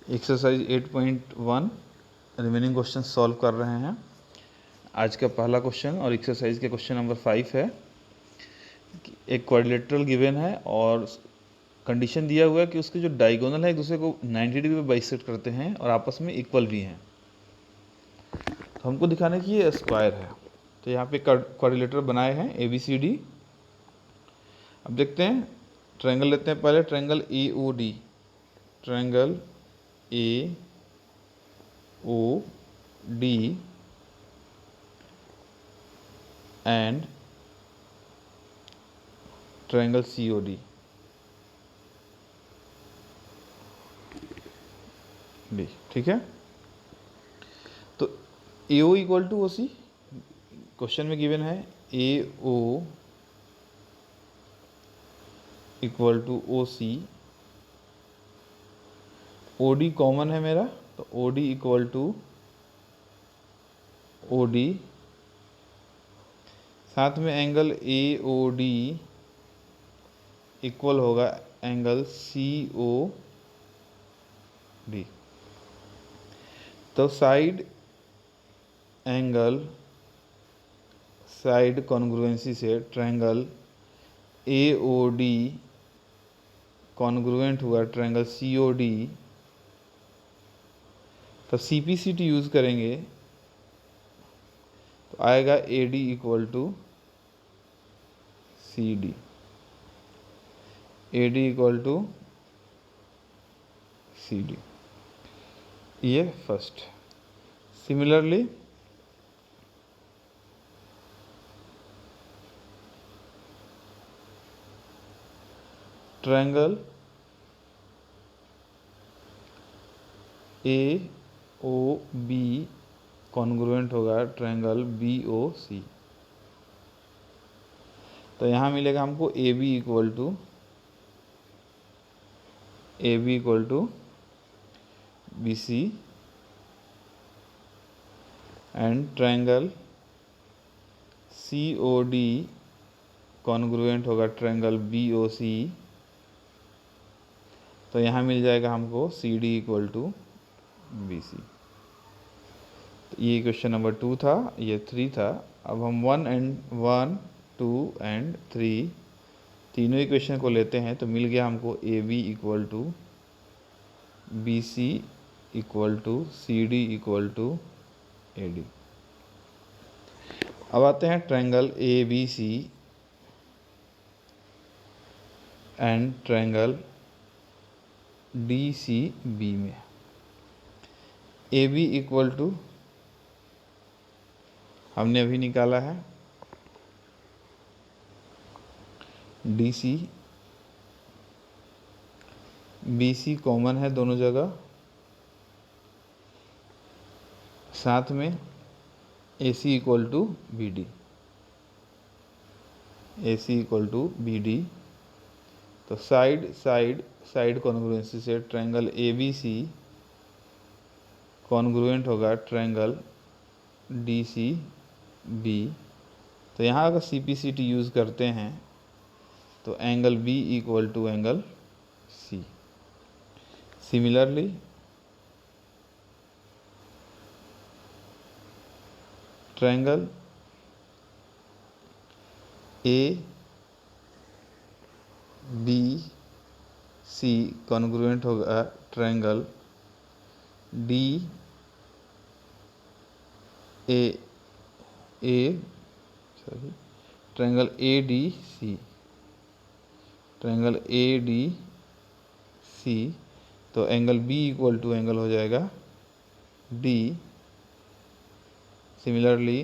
Exercise 8.1 remaining question solve कर रहे हैं। आज का पहला क्वेश्चन और एक्सरसाइज के क्वेश्चन नंबर 5 है। एक क्वाड्रिलेटरल गिवन है और कंडीशन दिया हुआ है कि उसके जो डायगोनल है एक दूसरे को 90 डिग्री पे बाइसेक्ट करते हैं और आपस में इक्वल भी हैं। तो हमको दिखाना कि ये स्क्वायर है। तो यहाँ पे क्वाड्रिलेटरल बनाए हैं ABCD। अब देखते हैं, ट्रायंगल लेते हैं पहले, triangle AOD, triangle AOD and triangle COD। ठीक है, तो AO equal to OC question में गिवन है, AO equal to OC। OD common है मेरा, तो OD इक्वल टू OD, साथ में एंगल AOD इक्वल होगा एंगल COD। तो साइड कॉन्ग्रुएंसी से ट्रायंगल AOD कॉन्ग्रुएंट हुआ ट्रायंगल COD। तो CPCT यूज़ करेंगे तो आएगा AD equal to CD, AD equal to CD, ये first. Similarly triangle AOB congruent होगा ट्रायंगल BOC। तो यहाँ मिलेगा हमको AB equal to BC and triangle COD congruent होगा ट्रायंगल BOC। तो यहाँ मिल जाएगा हमको CD इक्वल टू BC। तो ये क्वेश्चन नंबर 2 था, ये 3 था। अब हम 1, 2 एंड 3 तीनों इक्वेशन को लेते हैं। तो मिल गया हमको AB equal to BC equal to CD equal to AD। अब आते हैं triangle ABC and triangle DCB में। AB इक्वल टू हमने अभी निकाला है DC, BC कॉमन है दोनों जगह, साथ में AC equal to BD, AC equal to BD। तो साइड कॉन्ग्रुएंसी से ट्रायंगल ABC कॉन्ग्रुएंट होगा ट्रायंगल DCB। तो यहाँ अगर CPCT यूज़ करते हैं तो angle B equal to angle C। Similarly triangle ABC congruent होगा ट्रायंगल ट्रायंगल ADC। तो angle B equal to angle हो जाएगा D। Similarly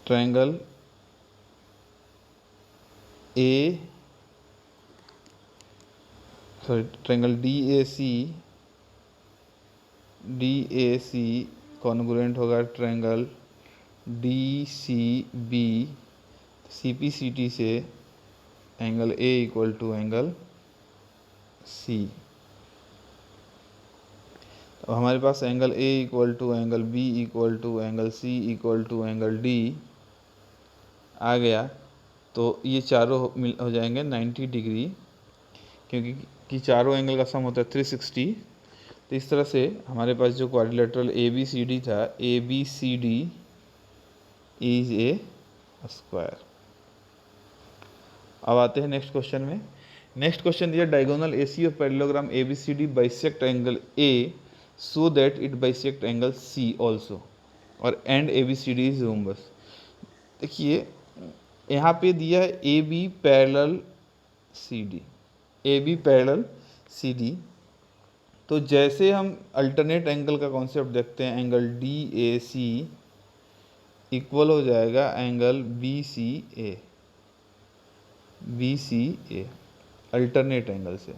triangle DAC congruent होगा ट्रायंगल DCB। CPCT से angle A equal to angle C। अब हमारे पास angle A equal to angle B equal to angle C equal to angle D आ गया। तो ये चारों हो जाएंगे 90 डिग्री क्योंकि चारों एंगल का सम होता है 360। तो इस तरह से हमारे पास जो quadrilateral A B C D था, A B C D is a square. अब आते हैं नेक्स्ट क्वेश्चन में। नेक्स्ट क्वेश्चन दिया, diagonal A C of parallelogram A B C D bisect angle A so that it bisect angle C also, और and A B C D is rhombus. देखिए यहाँ पे दिया है A B parallel C D, A B parallel C D. तो जैसे हम alternate angle का कॉन्सेप्ट देखते हैं, angle D A C equal हो जाएगा angle B C A, B C A alternate angle से।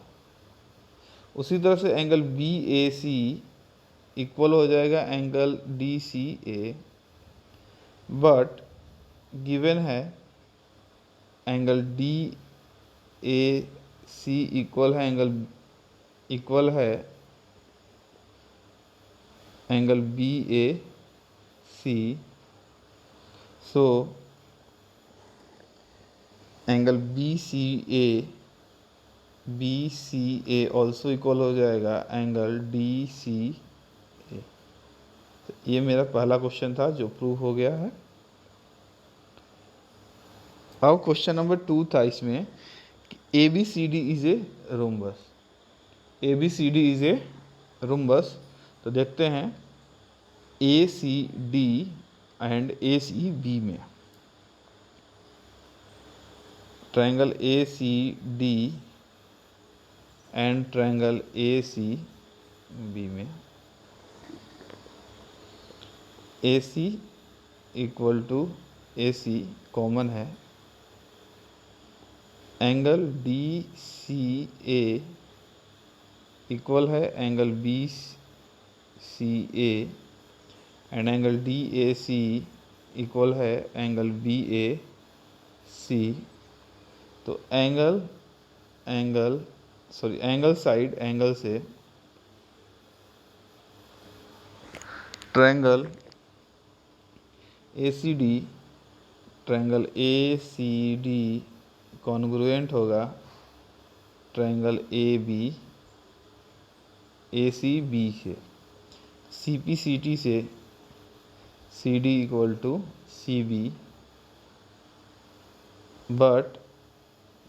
उसी तरह से angle B A C equal हो जाएगा angle D C A, but given है angle D A C equal है angle B A C. So angle B C A also equal हो जाएगा एंगल डी सी ए। तो ये मेरा पहला क्वेश्चन था जो प्रूव हो गया है। अब क्वेश्चन नंबर 2 था इसमें, A B C D is a rhombus, A B C D is a rhombus. तो देखते हैं A C D and A C B में, triangle A C D and triangle A C B में, A C equal to A C common है, angle D C A equal है angle B C A, and angle D A C equal है angle B A C. तो angle side angle से triangle A C D, triangle A C D congruent होगा triangle A C B से। C P C T से C D equal to C B, but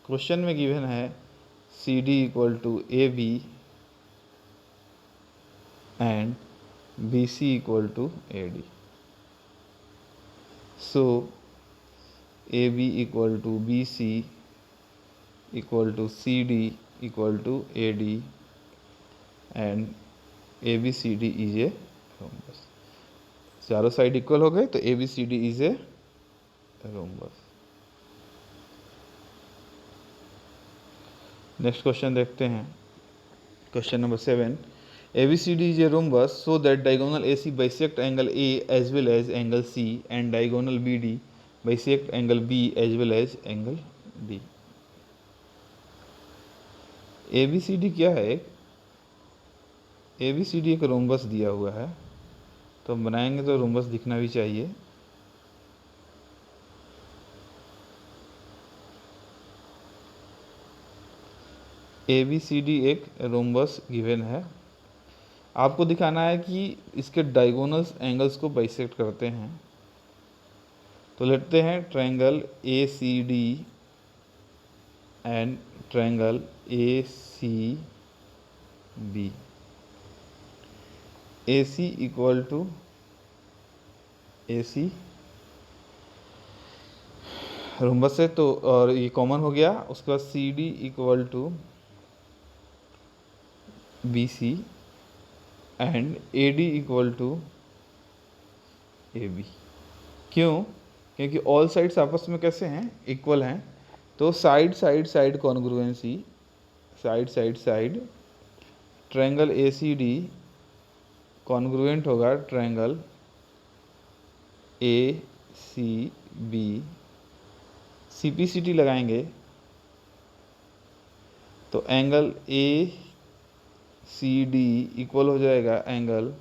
question में given है C D equal to A B and B C equal to A D. So A B equal to B C equal to C D equal to A D and A B C D is a rhombus. चारों side equal हो गए तो A B C D is a rhombus. Next question देखते हैं, question number 7, A B C D is a rhombus so that diagonal A C bisect angle A as well as angle C and diagonal B D bisect angle B as well as angle D. A B C D क्या है? A B C D एक rhombus दिया हुआ है, तो हम बनाएंगे तो रोम्बस दिखना भी चाहिए। ए बी सी डी एक रोम्बस गिवन है, आपको दिखाना है कि इसके डायगोनल्स एंगल्स को बाइसेक्ट करते हैं। तो लेते हैं triangle A C D and triangle A C B. A C equal to A C rhombus है तो, और ये कॉमन हो गया। उसके बाद C D equal to B C and A D equal to A B. क्यों? क्योंकि ऑल साइड्स आपस में कैसे हैं? इक्वल हैं। तो side congruency, side triangle A C D congruent होगा triangle A C B. C P C T लगाएंगे तो angle A C D equal हो जाएगा angle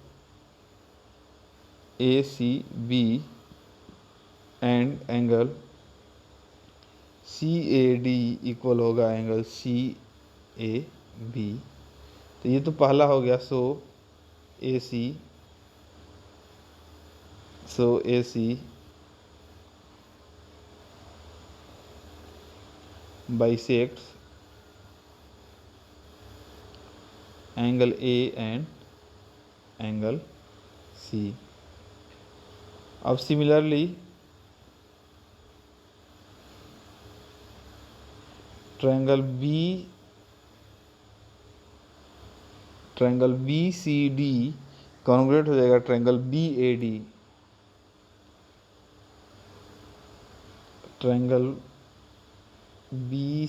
A C B and angle C A D equal होगा angle C A B. तो ये तो पहला हो गया। So A C bisects angle A and angle C. अब similarly triangle B C D congruent हो जाएगा triangle B A D. Triangle B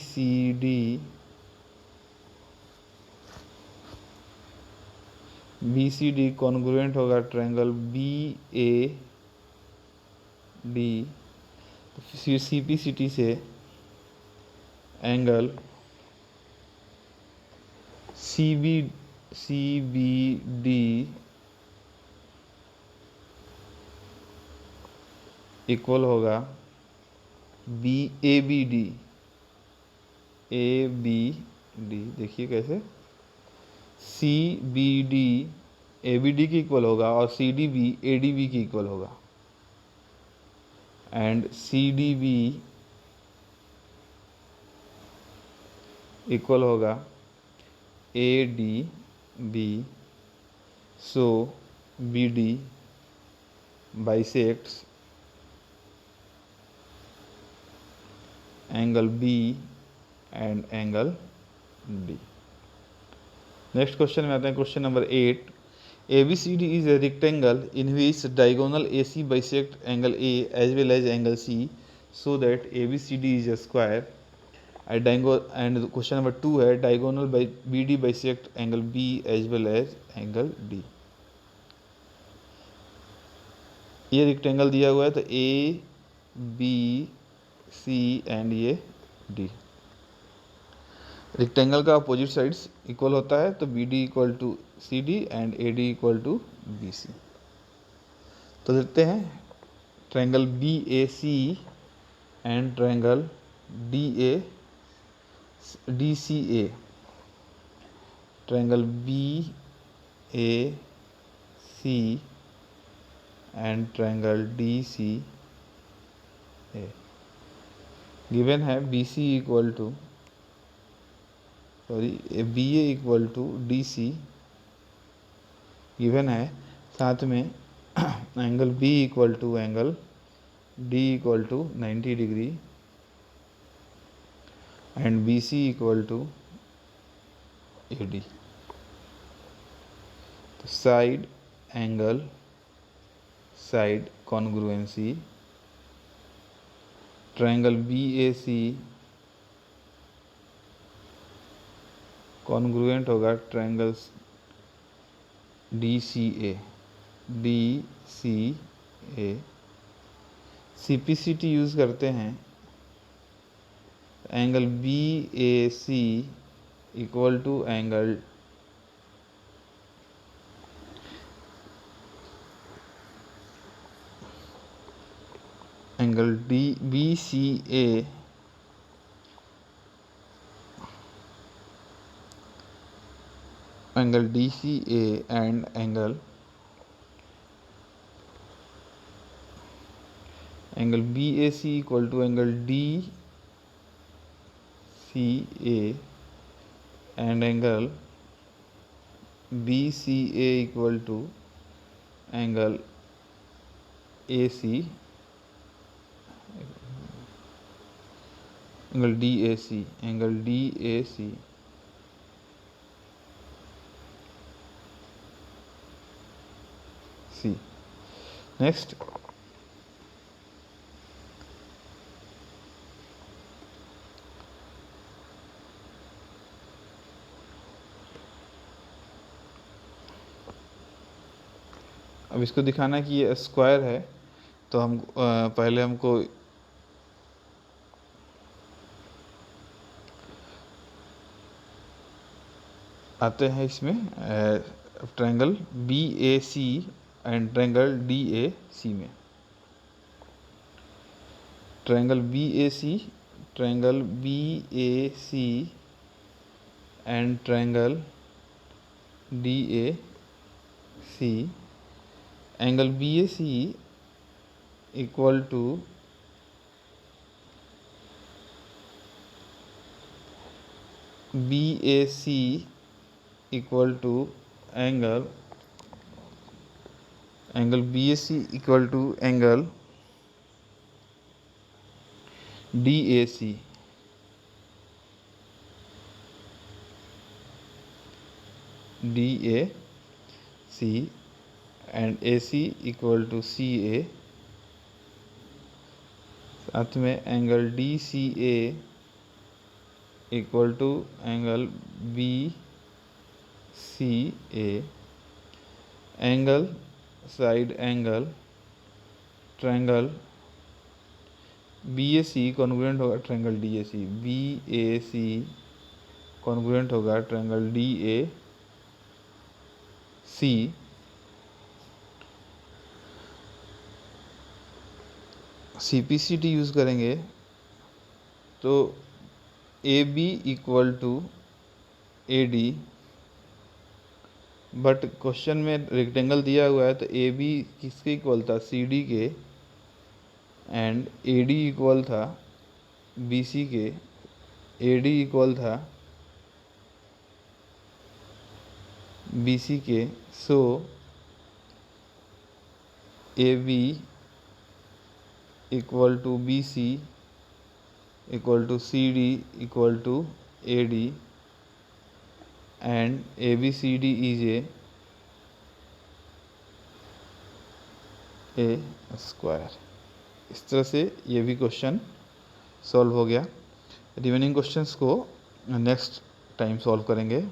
C D congruent होगा triangle B A D. CPCT से एंगल CBD इक्वल होगा ABD। देखिए कैसे CBD ABD की equal होगा और CDB ADB की इक्वल होगा एंड CDB इक्वल होगा ADB। So BD bisects angle B and angle D। Next question में आते हैं। Question number 8। ABCD is a rectangle in which diagonal AC bisect angle A as well as angle C, so that ABCD is a square. And question number 2 है diagonal by BD bisect angle B as well as angle D। ये rectangle दिया हुआ है तो A B C and ये D। Rectangle का opposite sides equal होता है तो BD equal to CD and AD equal to BC। तो देखते हैं triangle BAC and triangle DCA। Triangle BAC and triangle DCA given है BA equal to DC given है, साथ में angle B equal to angle D equal to 90 degree and BC equal to AD। तो side angle side congruency triangle BAC congruent होगा triangle DCA। CPCT use करते हैं angle BAC equal to angle BCA angle DCA and angle BAC equal to angle DCA and angle BCA equal to angle AC angle DAC next अब इसको दिखाना कि ये square है तो हम पहले हमको आते हैं इसमें triangle BAC and triangle DAC में। Triangle BAC and triangle D A C, angle B A C equal to B A C equal to angle B A C equal to angle D A C, D A C and A C equal to C A, साथ में angle D C A equal to angle B C A, angle side angle triangle B A C congruent होगा triangle D A C, B A C congruent होगा triangle D A C, C P C T use करेंगे तो A B equal to A D, but question में rectangle दिया हुआ है तो A B किसके इक्वल था, सी डी के, एंड ए डी इक्वल था बी सी के, ए डी इक्वल था बी सी के, so A B equal to B C equal to C D equal to A D, and A B C D is a square. इस तरह से ये भी question solve हो गया। रिमेनिंग क्वेश्चंस को नेक्स्ट टाइम सॉल्व करेंगे।